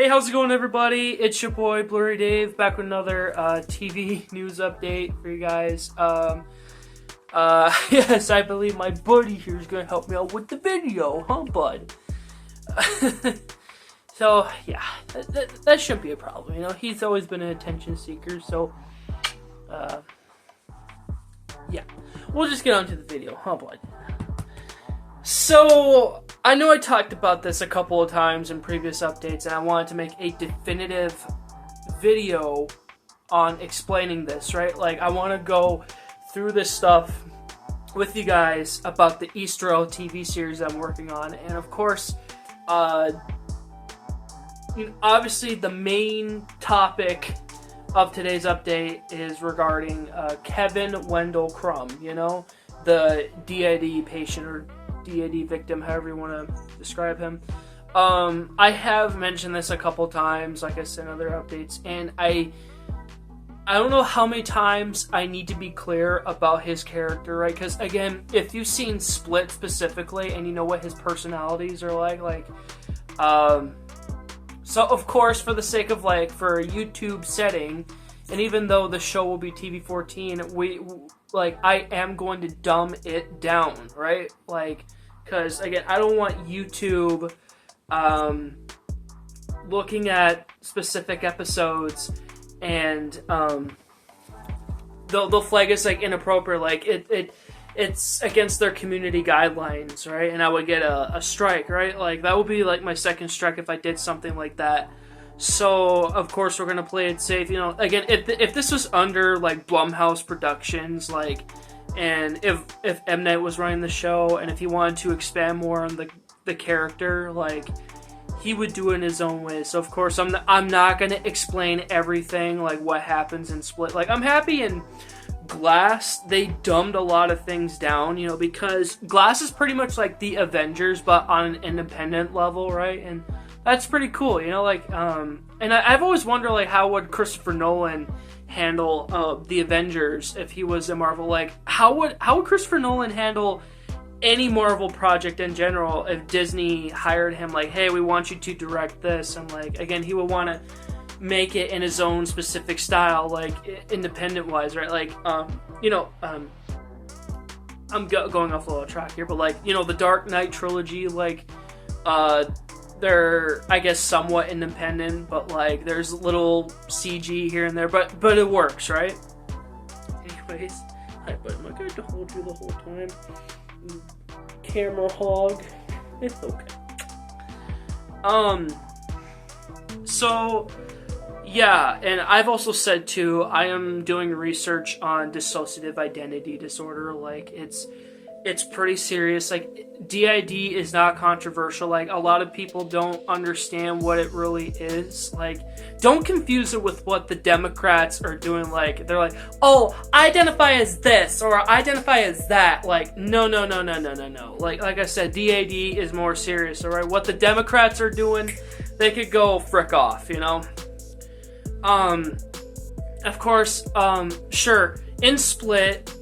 Hey, how's it going, everybody? It's your boy Blu-rayDave back with another TV news update for you guys. Yes, I believe my buddy here is gonna help me out with the video, huh, bud? So yeah, that shouldn't be a problem. You know, he's always been an attention seeker. So yeah, we'll just get on to the video, huh, bud? So, I know I talked about this a couple of times in previous updates, and I wanted to make a definitive video on explaining this, right? Like, I want to go through this stuff with you guys about the Easter Egg TV series I'm working on, and of course, obviously the main topic of today's update is regarding Kevin Wendell Crumb, you know, the DID patient or DID victim, however you want to describe him. I have mentioned this a couple times, like I said in other updates, and I don't know how many times I need to be clear about his character, right? Because again, if you've seen Split specifically and you know what his personalities are like, so of course, for the sake of for a YouTube setting, and even though the show will be TV-14, I am going to dumb it down, right? Because again, I don't want YouTube looking at specific episodes and they'll flag us inappropriate, it's against their community guidelines, right? And I would get a strike, right? That would be my second strike if I did something like that. So of course we're gonna play it safe. You know, again, if this was under Blumhouse Productions, and if M. Night was running the show, and if he wanted to expand more on the character, he would do it in his own way. So of course I'm not gonna explain everything what happens in Split. I'm happy in Glass they dumbed a lot of things down, you know, because Glass is pretty much like the Avengers but on an independent level, right? And that's pretty cool, you know, and I've always wondered, how would Christopher Nolan handle the Avengers if he was a Marvel? How would Christopher Nolan handle any Marvel project in general if Disney hired him, hey, we want you to direct this, and again, he would want to make it in his own specific style, independent-wise, right? I'm going off a little track here, but the Dark Knight trilogy, they're, I guess, somewhat independent, but there's little CG here and there, but it works, right? Anyways, hi, but am I going to hold you the whole time? Camera hog. It's okay. So yeah, and I've also said too, I am doing research on dissociative identity disorder. It's pretty serious. DID is not controversial. A lot of people don't understand what it really is. Don't confuse it with what the Democrats are doing. They're oh, identify as this or identify as that. No. Like I said, DID is more serious, all right? What the Democrats are doing, they could go frick off, you know? Of course, sure, in Split,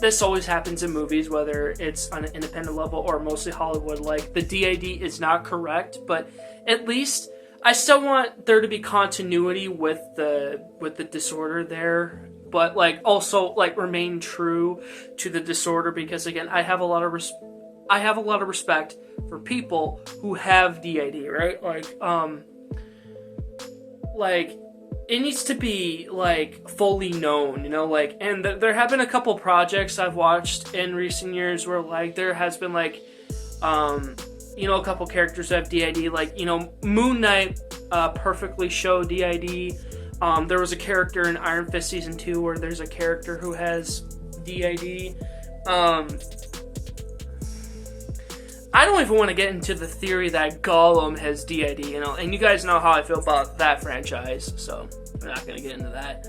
this always happens in movies, whether it's on an independent level or mostly Hollywood. The DID is not correct, but at least I still want there to be continuity with the disorder there, but also remain true to the disorder, because again, I have a lot of respect for people who have DID, right? It needs to be fully known, you know, and there have been a couple projects I've watched in recent years where there has been you know, a couple characters that have DID, Moon Knight perfectly showed DID. There was a character in Iron Fist season 2 where there's a character who has DID. I don't even want to get into the theory that Gollum has DID, you know, and you guys know how I feel about that franchise, so we're not going to get into that.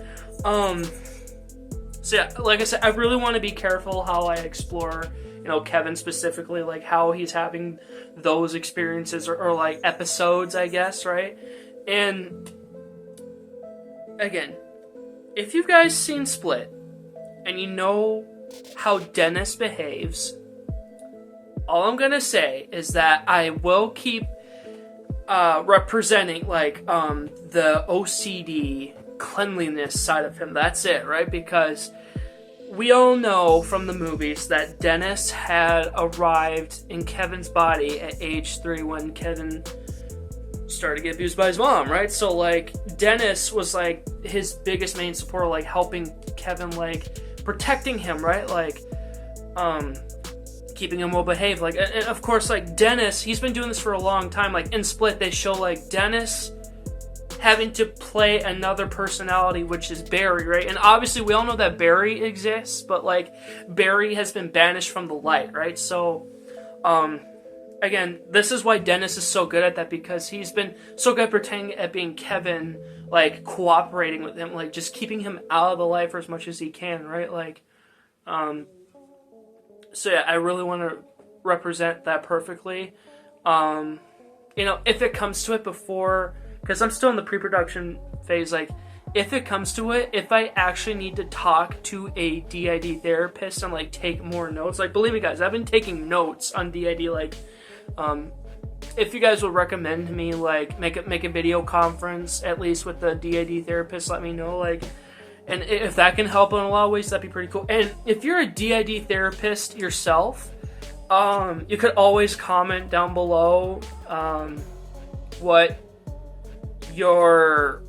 So yeah, like I said, I really want to be careful how I explore, you know, Kevin specifically, how he's having those experiences or episodes, I guess, right? And again, if you guys seen Split and you know how Dennis behaves, all I'm gonna say is that I will keep representing like the OCD cleanliness side of him. That's it, right? Because we all know from the movies that Dennis had arrived in Kevin's body at age 3 when Kevin started to get abused by his mom, right? So like Dennis was like his biggest main supporter, like helping Kevin, like protecting him, right? Like keeping him well behaved, like, and of course like Dennis, he's been doing this for a long time. Like in Split they show like Dennis having to play another personality, which is Barry, right? And obviously we all know that Barry exists, but like Barry has been banished from the light, right? So again, this is why Dennis is so good at that, because he's been so good at pretending at being Kevin, like cooperating with him, like just keeping him out of the light for as much as he can, right? Like so yeah, I really want to represent that perfectly. You know, if it comes to it before, because I'm still in the pre-production phase, like, if it comes to it, if I actually need to talk to a DID therapist and, like, take more notes, like, believe me, guys, I've been taking notes on DID, like, if you guys would recommend me, like, make a video conference, at least with the DID therapist, let me know, like, and if that can help in a lot of ways, that'd be pretty cool. And if you're a DID therapist yourself, you could always comment down below, what your,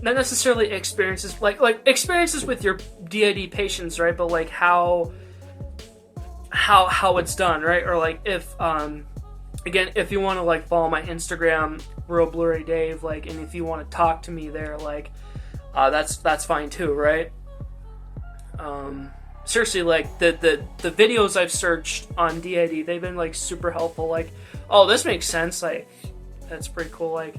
not necessarily experiences, like experiences with your DID patients, right? But like how it's done, right? Or like if again, if you want to like follow my Instagram, real Blu-rayDave, like, and if you want to talk to me there, like, that's fine too, right? Seriously, like the videos I've searched on DID, they've been like super helpful. Like, oh, this makes sense. Like, that's pretty cool. Like,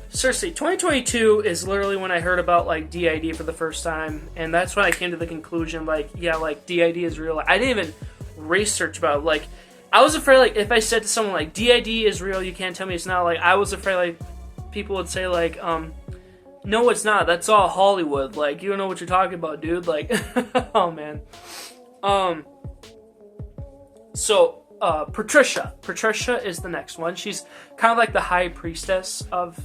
seriously, 2022 is literally when I heard about like DID for the first time, and that's when I came to the conclusion, like, yeah, like DID is real. Like, I didn't even research about it. Like, I was afraid, like, if I said to someone like DID is real, you can't tell me it's not. Like, I was afraid like people would say like, no, it's not. That's all Hollywood. Like, you don't know what you're talking about, dude. Like, oh man. So Patricia. Patricia is the next one. She's kind of like the high priestess of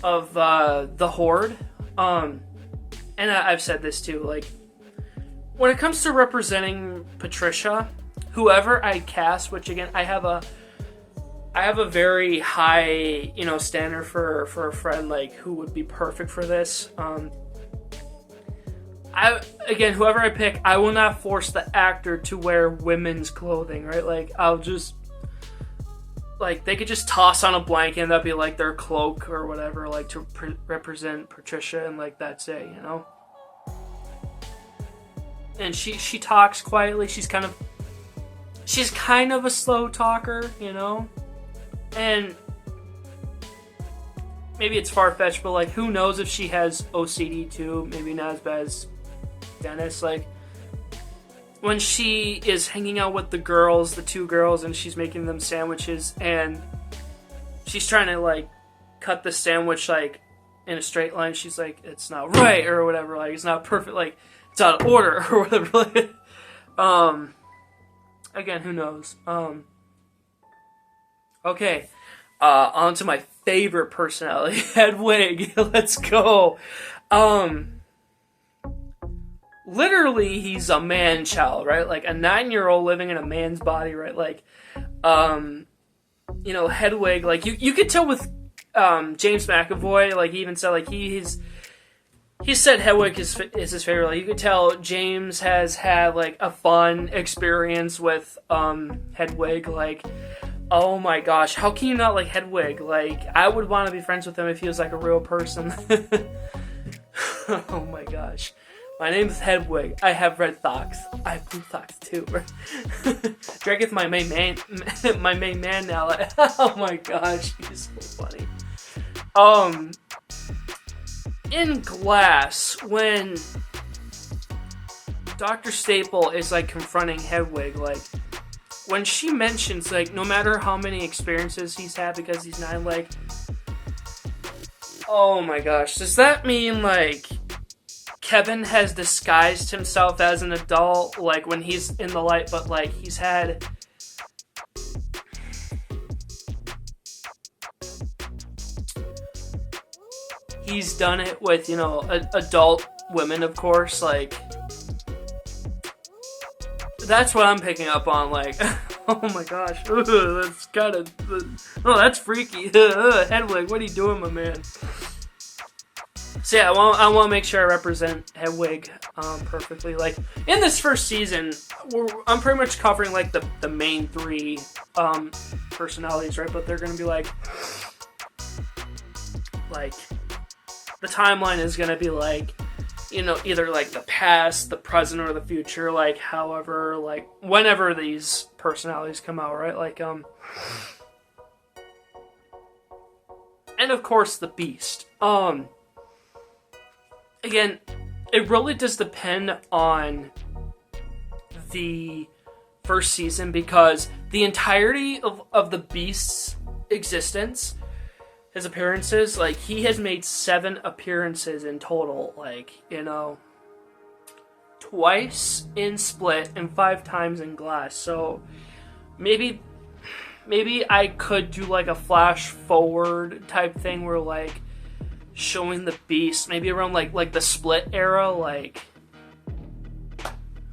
the Horde. And I've said this too. Like, when it comes to representing Patricia, whoever I cast, which again I have a very high, you know, standard for a friend, like, who would be perfect for this. Whoever I pick, I will not force the actor to wear women's clothing, right? Like, I'll just, like, they could just toss on a blanket and that'd be like their cloak or whatever, like, to represent Patricia, and like that's it, you know. And she talks quietly. She's kind of a slow talker, you know. And maybe it's far-fetched, but like, who knows if she has OCD too? Maybe not as bad as Dennis. Like, when she is hanging out with the girls, the two girls, and she's making them sandwiches, and she's trying to like cut the sandwich like in a straight line, she's like, it's not right or whatever, like, it's not perfect, like, it's out of order or whatever. Again, who knows? Okay, on to my favorite personality, Hedwig. Let's go. Literally, he's a man-child, right? Like, a 9-year-old living in a man's body, right? Like, you know, Hedwig, like, you could tell with, James McAvoy, like, he even said, like, he said Hedwig is his favorite. Like, you could tell James has had, like, a fun experience with, Hedwig, like, oh my gosh, how can you not like Hedwig? Like, I would want to be friends with him if he was like a real person. Oh my gosh. My name is Hedwig. I have red socks. I have blue socks too. Drake is my main man now. Like, oh my gosh, he's so funny. In Glass, when Dr. Staple is like confronting Hedwig, like, when she mentions, like, no matter how many experiences he's had because he's 9, like, oh my gosh, does that mean, like, Kevin has disguised himself as an adult, like, when he's in the light, but, like, he's had he's done it with, you know, adult women, of course. Like, that's what I'm picking up on. Like, oh my gosh, that's kind of, oh, that's freaky. Hedwig, what are you doing, my man? So yeah, I want to make sure I represent Hedwig perfectly. Like, in this first season, I'm pretty much covering like the main three personalities, right? But they're gonna be like the timeline is gonna be like, you know, either like the past, the present, or the future. Like, however, like whenever these personalities come out, right? Like and of course the Beast. Again, it really does depend on the first season, because the entirety of the Beast's existence, his appearances, like, he has made 7 appearances in total, like, you know, twice in Split and 5 times in Glass. So maybe I could do like a flash forward type thing where, like, showing the Beast maybe around like the Split era, like,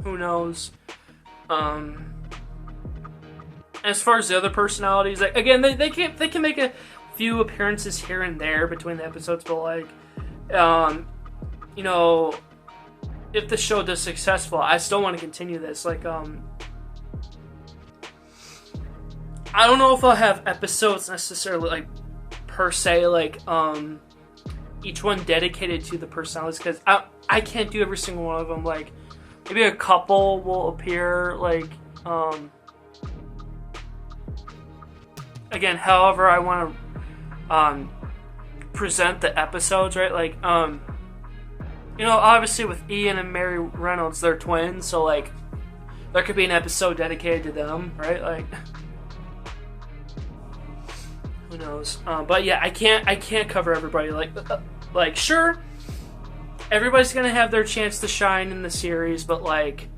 who knows. As far as the other personalities, like, again, they can make a few appearances here and there between the episodes, but like, you know, if the show does successful, I still want to continue this. Like, I don't know if I'll have episodes necessarily, like, per se, like, each one dedicated to the personalities, because I can't do every single one of them. Like, maybe a couple will appear, like, again, however I want to present the episodes, right? Like, you know, obviously with Ian and Mary Reynolds, they're twins, so like, there could be an episode dedicated to them, right? Like, who knows? But yeah, I can't cover everybody. Like, sure, everybody's gonna have their chance to shine in the series, but like,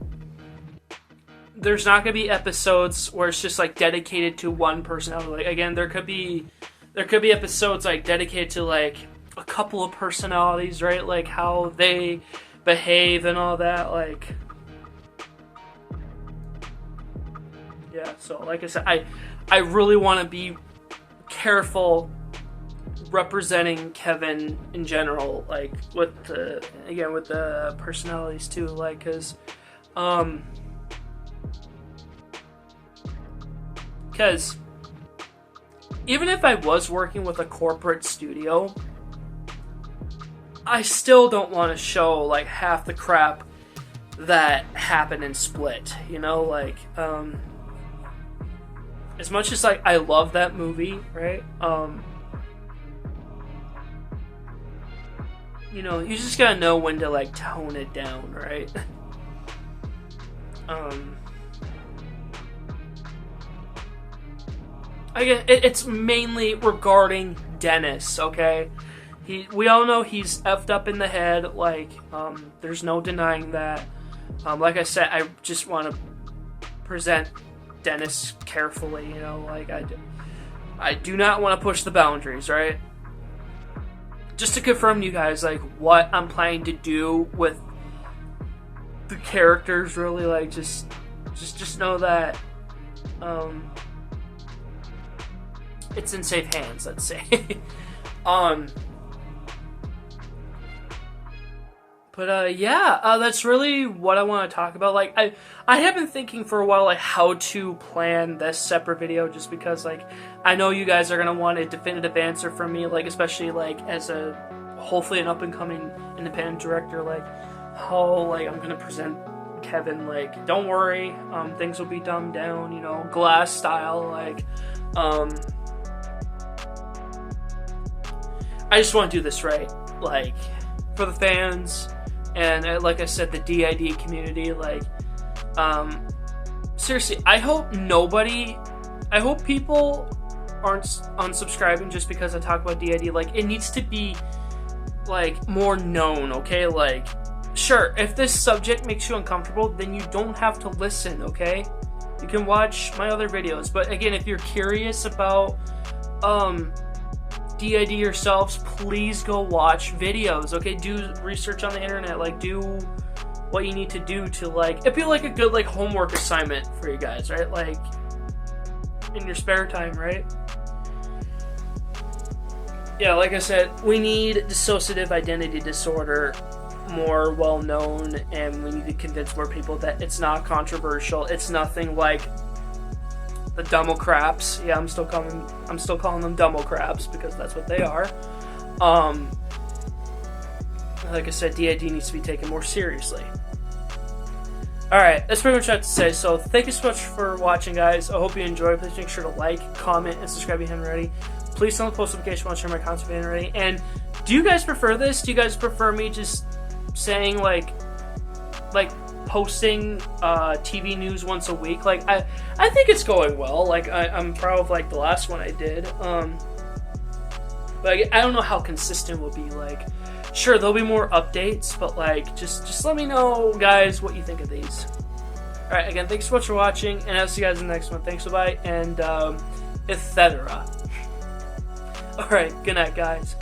there's not gonna be episodes where it's just like dedicated to one personality. Like, again, there could be episodes like dedicated to like a couple of personalities, right? Like how they behave and all that. Like, yeah. So like I said, I really want to be careful representing Kevin in general, like with the personalities too, like, because even if I was working with a corporate studio, I still don't want to show like half the crap that happened in Split, you know? Like, as much as like I love that movie, right? You know, you just gotta know when to like tone it down, right? Again, it's mainly regarding Dennis, okay? We all know he's effed up in the head, like, there's no denying that. Like I said, I just want to present Dennis carefully, you know, like, I do not want to push the boundaries, right? Just to confirm to you guys, like, what I'm planning to do with the characters, really, like, just know that, it's in safe hands, let's say. But yeah, that's really what I want to talk about. Like, I have been thinking for a while, like, how to plan this separate video, just because, like, I know you guys are gonna want a definitive answer from me, like, especially, like, as a hopefully an up-and-coming independent director, like, how, like, I'm gonna present Kevin. Like, don't worry, things will be dumbed down, you know, Glass style. Like, I just want to do this right, like, for the fans, and like I said, the DID community. Like, seriously, I hope people aren't unsubscribing just because I talk about DID. Like, it needs to be, like, more known, okay? Like, sure, if this subject makes you uncomfortable, then you don't have to listen, okay? You can watch my other videos. But again, if you're curious about DID yourselves, please go watch videos, okay? Do research on the internet, like, do what you need to do to, like, it'd be like a good, like, homework assignment for you guys, right? Like, in your spare time, right? Yeah, like I said, we need dissociative identity disorder more well known, and we need to convince more people that it's not controversial. It's nothing like the Democrats. Yeah, I'm still calling them Democrats because that's what they are. Like I said, DID needs to be taken more seriously. Alright, that's pretty much what I have to say. So thank you so much for watching, guys. I hope you enjoyed. Please make sure to like, comment, and subscribe if you haven't already. Please turn on the post notification while sharing my content if you haven't already. And do you guys prefer this? Do you guys prefer me just saying like posting TV news once a week? Like I think it's going well. Like I'm proud of like the last one I did. But I don't know how consistent we'll be. Like, sure, there'll be more updates, but like just let me know, guys, what you think of these. All right, again, thanks so much for watching, and I'll see you guys in the next one. Thanks, bye, and etc. All right, good night, guys.